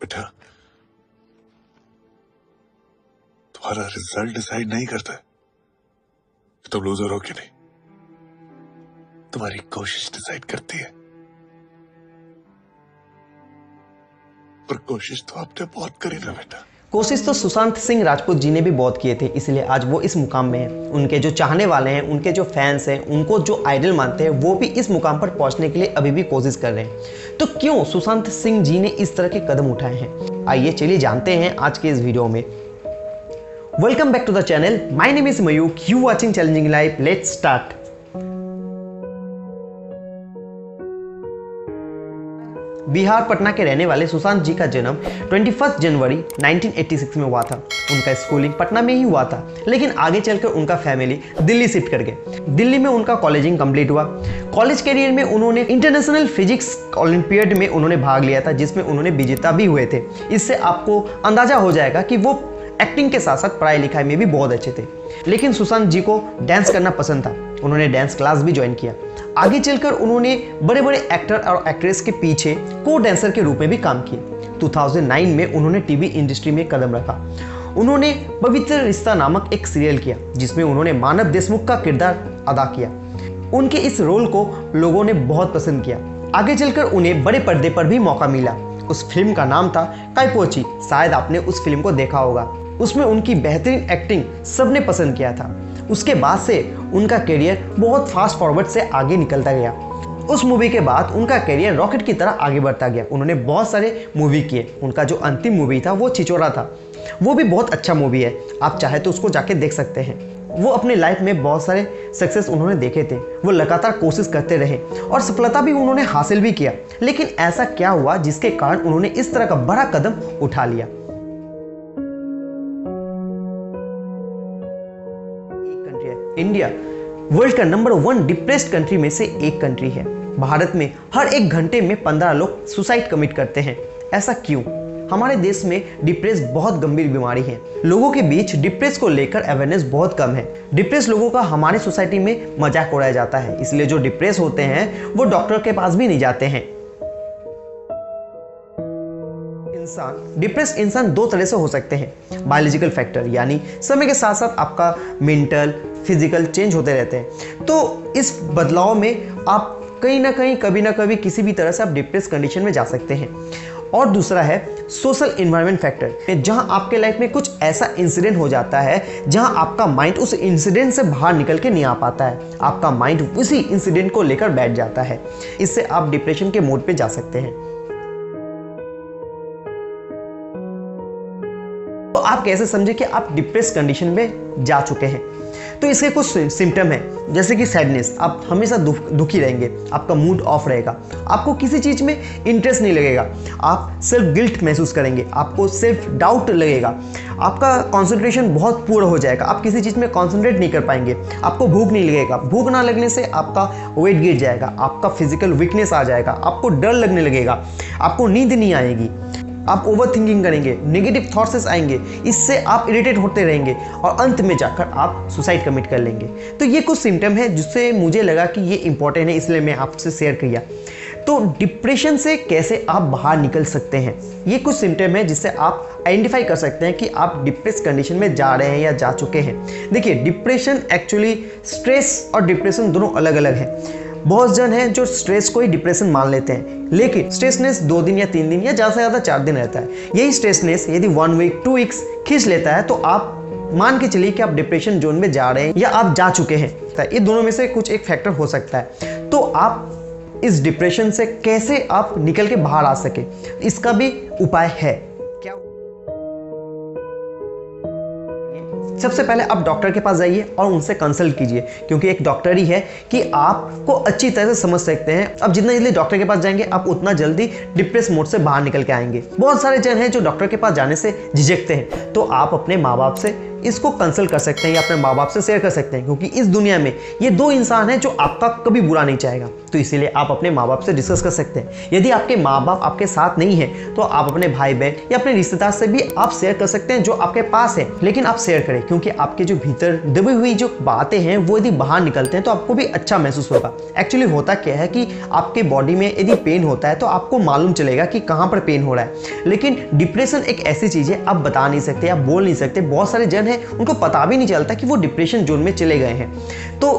बेटा, तुम्हारा result decide नहीं करता है कि तुम लूजर हो कि नहीं। तुम्हारी कोशिश डिसाइड करती है, पर कोशिश तो आपने बहुत करी ना बेटा। कोशिश तो सुशांत सिंह राजपूत जी ने भी बहुत किए थे, इसलिए आज वो इस मुकाम में हैं। उनके जो चाहने वाले हैं, उनके जो फैंस हैं, उनको जो आइडल मानते हैं, वो भी इस मुकाम पर पहुंचने के लिए अभी भी कोशिश कर रहे हैं। तो क्यों सुशांत सिंह जी ने इस तरह के कदम उठाए हैं, आइए चलिए जानते हैं आज के इस वीडियो में। Welcome back to the channel, my name is Mayuk, you watching challenging life, let's start. Bihar Patna के रहने वाले सुशांत जी का जन्म 21 जनवरी 1986 में हुआ था। उनका स्कूलिंग पटना में ही हुआ था, लेकिन आगे चलकर उनका फैमिली दिल्ली शिफ्ट कर गए। दिल्ली में उनका कॉलेजिंग कंप्लीट हुआ। कॉलेज कैरियर में उन्होंने इंटरनेशनल फिजिक्स ओलंपियाड में उन्होंने भाग लिया था, जिसमें उन्होंने विजेता भी हुए थे। इससे आपको अंदाजा हो जाएगा कि वो एक्टिंग के साथ साथ पढ़ाई लिखाई में भी बहुत अच्छे थे। लेकिन सुशांत जी को डांस करना पसंद था, उन्होंने डांस क्लास भी ज्वाइन किया। आगे चलकर उन्होंने बड़े बड़े एक्टर और एक्ट्रेस के पीछे को डांसर के रूप में भी काम किए। 2009 में उन्होंने टीवी इंडस्ट्री में कदम रखा। उन्होंने पवित्र रिश्ता नामक एक सीरियल किया, जिसमें उन्होंने मानव देशमुख का किरदार अदा किया। उनके इस रोल को लोगों ने बहुत पसंद किया। आगे चलकर उन्हें बड़े पर्दे पर भी मौका मिला। उस फिल्म का नाम था काइपोची, शायद आपने उस फिल्म को देखा होगा। उसमें उनकी बेहतरीन एक्टिंग सबने पसंद किया था। उसके बाद से उनका करियर बहुत फास्ट फॉरवर्ड से आगे निकलता गया। उस मूवी के बाद उनका करियर रॉकेट की तरह आगे बढ़ता गया। उन्होंने बहुत सारे मूवी किए। उनका जो अंतिम मूवी था वो छिछोरा था, वो भी बहुत अच्छा मूवी है, आप चाहे तो उसको जाके देख सकते हैं। वो अपने लाइफ में बहुत सारे सक्सेस उन्होंने देखे थे। वो लगातार कोशिश करते रहे और सफलता भी उन्होंने हासिल भी किया। लेकिन ऐसा क्या हुआ जिसके कारण उन्होंने इस तरह का बड़ा कदम उठा लिया। इंडिया वर्ल्ड का नंबर 1 डिप्रेस्ड कंट्री में से एक कंट्री है। भारत में हर एक घंटे में 15 लोग सुसाइड कमिट करते हैं। ऐसा क्यों? हमारे देश में डिप्रेस बहुत गंभीर बीमारी है। लोगों के बीच डिप्रेस को लेकर अवेयरनेस बहुत कम है। डिप्रेस लोगों का हमारी सोसाइटी में मजाक उड़ाया जाता है, इसलिए जो डिप्रेस होते हैं वो डॉक्टर के पास भी नहीं जाते हैं। डिप्रेस्ड इंसान दो तरह से हो सकते हैं। बायोलॉजिकल फैक्टर, यानी समय के साथ साथ आपका मेंटल फिजिकल चेंज होते रहते हैं, तो इस बदलाव में आप कहीं ना कहीं कभी ना कभी किसी भी तरह से आप डिप्रेस कंडीशन में जा सकते हैं। और दूसरा है सोशल इन्वायरमेंट फैक्टर, जहां आपके लाइफ में कुछ ऐसा इंसिडेंट हो जाता है जहां आपका माइंड उस इंसिडेंट से बाहर निकल के नहीं आ पाता है। आपका माइंड उसी इंसिडेंट को लेकर बैठ जाता है। इससे आप डिप्रेशन के मोड पे जा सकते हैं। तो आप कैसे समझे कि आप डिप्रेस कंडीशन में जा चुके हैं? तो इसके कुछ सिम्टम हैं, जैसे कि सैडनेस, आप हमेशा दुखी रहेंगे, आपका मूड ऑफ रहेगा, आपको किसी चीज़ में इंटरेस्ट नहीं लगेगा, आप सेल्फ गिल्ट महसूस करेंगे, आपको सेल्फ डाउट लगेगा, आपका कंसंट्रेशन बहुत पुअर हो जाएगा, आप किसी चीज़ में कंसंट्रेट नहीं कर पाएंगे, आपको भूख नहीं लगेगा, भूख ना लगने से आपका वेट गिर जाएगा, आपका फिजिकल वीकनेस आ जाएगा, आपको डर लगने लगेगा, आपको नींद नहीं आएगी, आप ओवर थिंकिंग करेंगे, नेगेटिव थॉट्स आएंगे, इससे आप इरिटेट होते रहेंगे और अंत में जाकर आप सुसाइड कमिट कर लेंगे। तो ये कुछ सिम्टम है जिससे मुझे लगा कि ये इंपॉर्टेंट है, इसलिए मैं आपसे शेयर किया। तो डिप्रेशन से कैसे आप बाहर निकल सकते हैं, ये कुछ सिम्टम है जिससे आप आइडेंटिफाई कर सकते हैं कि आप डिप्रेस कंडीशन में जा रहे हैं या जा चुके हैं। देखिए, डिप्रेशन एक्चुअली स्ट्रेस और डिप्रेशन दोनों अलग अलग हैं। बहुत जन हैं जो स्ट्रेस को ही डिप्रेशन मान लेते हैं, लेकिन स्ट्रेसनेस 2 दिन या 3 दिन या ज़्यादा से ज़्यादा 4 दिन रहता है। यही स्ट्रेसनेस यदि 1 वीक 2 वीक्स खींच लेता है तो आप मान के चलिए कि आप डिप्रेशन जोन में जा रहे हैं या आप जा चुके हैं। ये दोनों में से कुछ एक फैक्टर हो सकता है। तो आप इस डिप्रेशन से कैसे आप निकल के बाहर आ सके, इसका भी उपाय है। सबसे पहले आप डॉक्टर के पास जाइए और उनसे कंसल्ट कीजिए, क्योंकि एक डॉक्टर ही है कि आपको अच्छी तरह से समझ सकते हैं। अब जितना जल्दी डॉक्टर के पास जाएंगे आप उतना जल्दी डिप्रेस मोड से बाहर निकल के आएंगे। बहुत सारे जन हैं जो डॉक्टर के पास जाने से झिझकते हैं, तो आप अपने माँ बाप से इसको कंसल्ट कर सकते हैं या अपने माँ बाप से शेयर कर सकते हैं, क्योंकि इस दुनिया में ये दो इंसान हैं जो आपका कभी बुरा नहीं चाहेगा। तो इसीलिए आप अपने माँ बाप से डिस्कस कर सकते हैं। यदि आपके माँ बाप आपके साथ नहीं है तो आप अपने भाई बहन या अपने रिश्तेदार से भी आप शेयर कर सकते हैं जो आपके पास है, लेकिन आप शेयर करें, क्योंकि आपके जो भीतर दबी हुई जो बातें हैं वो यदि बाहर निकलते हैं तो आपको भी अच्छा महसूस होगा। एक्चुअली होता क्या है कि आपके बॉडी में यदि पेन होता है तो आपको मालूम चलेगा कि कहाँ पर पेन हो रहा है, लेकिन डिप्रेशन एक ऐसी चीज है आप बता नहीं सकते, आप बोल नहीं सकते। बहुत सारे जन हैं उनको पता भी नहीं चलता कि वो डिप्रेशन जोन में चले गए हैं। तो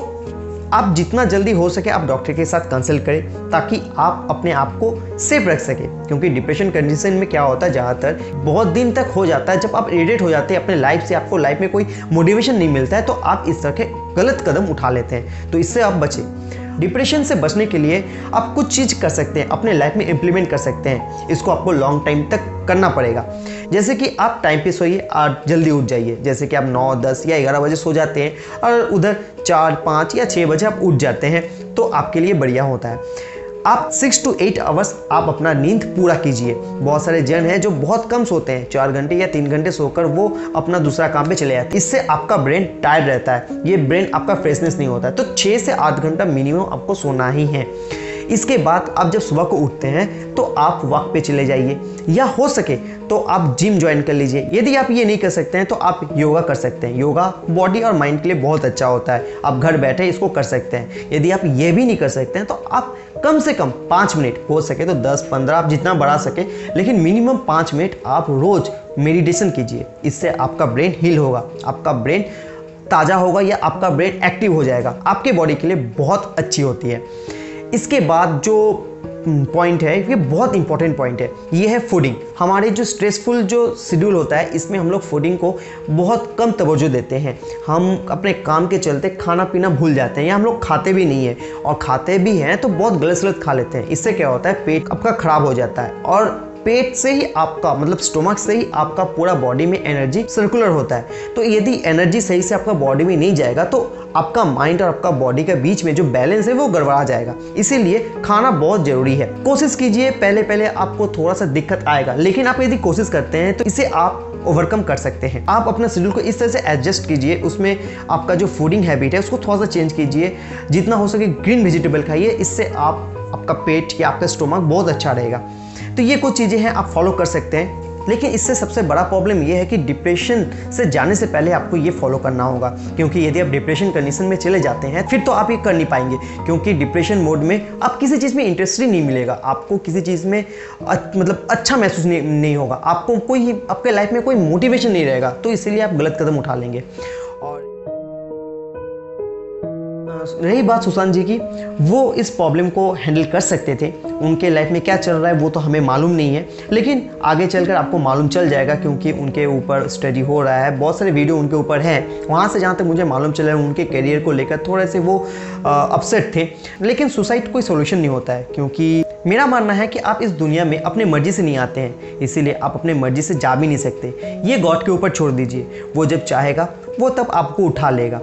आप जितना जल्दी हो सके आप डॉक्टर के साथ कंसल्ट करें ताकि आप अपने आप को सेफ रख सके, क्योंकि डिप्रेशन कंडीशन में क्या होता है ज़्यादातर बहुत दिन तक हो जाता है। जब आप इरिटेट हो जाते हैं अपने लाइफ से, आपको लाइफ में कोई मोटिवेशन नहीं मिलता है, तो आप इस तरह के गलत कदम उठा लेते हैं। तो इससे आप बचें। डिप्रेशन से बचने के लिए आप कुछ चीज़ कर सकते हैं, अपने लाइफ में इम्प्लीमेंट कर सकते हैं। इसको आपको लॉन्ग टाइम तक करना पड़ेगा। जैसे कि आप टाइम पे सोइए और जल्दी उठ जाइए। जैसे कि आप 9, 10 या 11 बजे सो जाते हैं और उधर 4, 5 या 6 बजे आप उठ जाते हैं, तो आपके लिए बढ़िया होता है। आप 6 to 8 आवर्स आप अपना नींद पूरा कीजिए। बहुत सारे जन हैं जो बहुत कम सोते हैं, 4 घंटे या 3 घंटे सोकर वो अपना दूसरा काम पे चले जाते हैं। इससे आपका ब्रेन टायर्ड रहता है, ये ब्रेन आपका फ्रेशनेस नहीं होता है। तो 6 से 8 घंटा मिनिमम आपको सोना ही है। इसके बाद आप जब सुबह को उठते हैं तो आप वॉक पे चले जाइए, या हो सके तो आप जिम ज्वाइन कर लीजिए। यदि आप ये नहीं कर सकते हैं तो आप योगा कर सकते हैं। योगा बॉडी और माइंड के लिए बहुत अच्छा होता है, आप घर बैठे इसको कर सकते हैं। यदि आप ये भी नहीं कर सकते हैं तो आप कम से कम 5 मिनट, हो सके तो 10, 15, आप जितना बढ़ा सके, लेकिन मिनिमम 5 मिनट आप रोज मेडिटेशन कीजिए। इससे आपका ब्रेन हील होगा, आपका ब्रेन ताज़ा होगा या आपका ब्रेन एक्टिव हो जाएगा, आपके बॉडी के लिए बहुत अच्छी होती है। इसके बाद जो पॉइंट है, ये बहुत इंपॉर्टेंट पॉइंट है, ये है फूडिंग। हमारे जो स्ट्रेसफुल जो शेड्यूल होता है इसमें हम लोग फूडिंग को बहुत कम तवज्जो देते हैं। हम अपने काम के चलते खाना पीना भूल जाते हैं, या हम लोग खाते भी नहीं है, और खाते भी हैं तो बहुत गलत खा लेते हैं। इससे क्या होता है, पेट आपका खराब हो जाता है, और पेट से ही आपका मतलब स्टोमक से ही आपका पूरा बॉडी में एनर्जी सर्कुलर होता है। तो यदि एनर्जी सही से आपका बॉडी में नहीं जाएगा तो आपका माइंड और आपका बॉडी के बीच में जो बैलेंस है वो गड़बड़ा जाएगा। इसीलिए खाना बहुत जरूरी है। कोशिश कीजिए, पहले आपको थोड़ा सा दिक्कत आएगा, लेकिन आप यदि कोशिश करते हैं तो इसे आप ओवरकम कर सकते हैं। आप अपना शेड्यूल को इस तरह से एडजस्ट कीजिए, उसमें आपका जो फूडिंग हैबिट है उसको थोड़ा सा चेंज कीजिए। जितना हो सके ग्रीन वेजिटेबल खाइए, इससे आपका पेट या आपका स्टोमक बहुत अच्छा रहेगा। तो ये कुछ चीज़ें हैं आप फॉलो कर सकते हैं। लेकिन इससे सबसे बड़ा प्रॉब्लम ये है कि डिप्रेशन से जाने से पहले आपको ये फॉलो करना होगा, क्योंकि यदि आप डिप्रेशन कंडीशन में चले जाते हैं फिर तो आप ये कर नहीं पाएंगे, क्योंकि डिप्रेशन मोड में आप किसी चीज़ में इंटरेस्ट ही नहीं मिलेगा, आपको किसी चीज़ में मतलब अच्छा महसूस नहीं होगा, आपको कोई आपके लाइफ में कोई मोटिवेशन नहीं रहेगा। तो इसीलिए आप गलत कदम उठा लेंगे। और रही बात सुशांत जी की, वो इस प्रॉब्लम को हैंडल कर सकते थे। उनके लाइफ में क्या चल रहा है वो तो हमें मालूम नहीं है, लेकिन आगे चलकर आपको मालूम चल जाएगा, क्योंकि उनके ऊपर स्टडी हो रहा है, बहुत सारे वीडियो उनके ऊपर हैं। वहाँ से जहाँ तक मुझे मालूम चला है उनके करियर को लेकर थोड़े से वो अपसेट थे। लेकिन सुसाइड कोई सोल्यूशन नहीं होता है, क्योंकि मेरा मानना है कि आप इस दुनिया में अपने मर्जी से नहीं आते हैं, इसीलिए आप अपने मर्जी से जा भी नहीं सकते। ये गॉड के ऊपर छोड़ दीजिए, वो जब चाहेगा वो तब आपको उठा लेगा।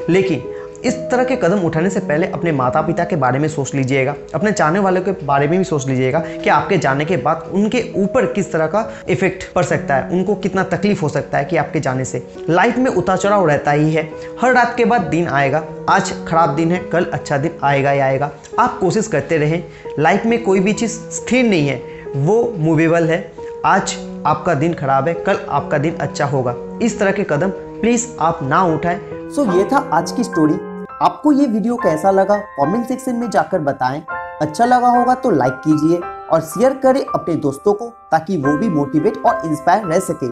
लेकिन इस तरह के कदम उठाने से पहले अपने माता पिता के बारे में सोच लीजिएगा, अपने चाहने वालों के बारे में भी सोच लीजिएगा कि आपके जाने के बाद उनके ऊपर किस तरह का इफेक्ट पड़ सकता है, उनको कितना तकलीफ हो सकता है कि आपके जाने से। लाइफ में उतार चढ़ाव रहता ही है, हर रात के बाद दिन आएगा। आज खराब दिन है, कल अच्छा दिन आएगा ही आएगा। आप कोशिश करते रहें। लाइफ में कोई भी चीज़ स्थिर नहीं है, वो मूवेबल है। आज आपका दिन खराब है, कल आपका दिन अच्छा होगा। इस तरह के कदम प्लीज़ आप ना उठाएं। ये था आज की स्टोरी। आपको ये वीडियो कैसा लगा कमेंट सेक्शन में जाकर बताएं। अच्छा लगा होगा तो लाइक कीजिए और शेयर करें अपने दोस्तों को, ताकि वो भी मोटिवेट और इंस्पायर रह सके।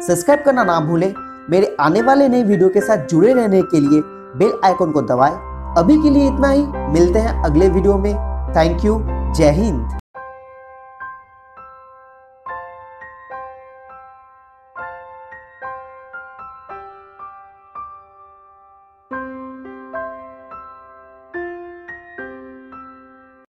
सब्सक्राइब करना ना भूलें। मेरे आने वाले नए वीडियो के साथ जुड़े रहने के लिए बेल आइकन को दबाएं। अभी के लिए इतना ही, मिलते हैं अगले वीडियो में। Thank you. जय हिंद।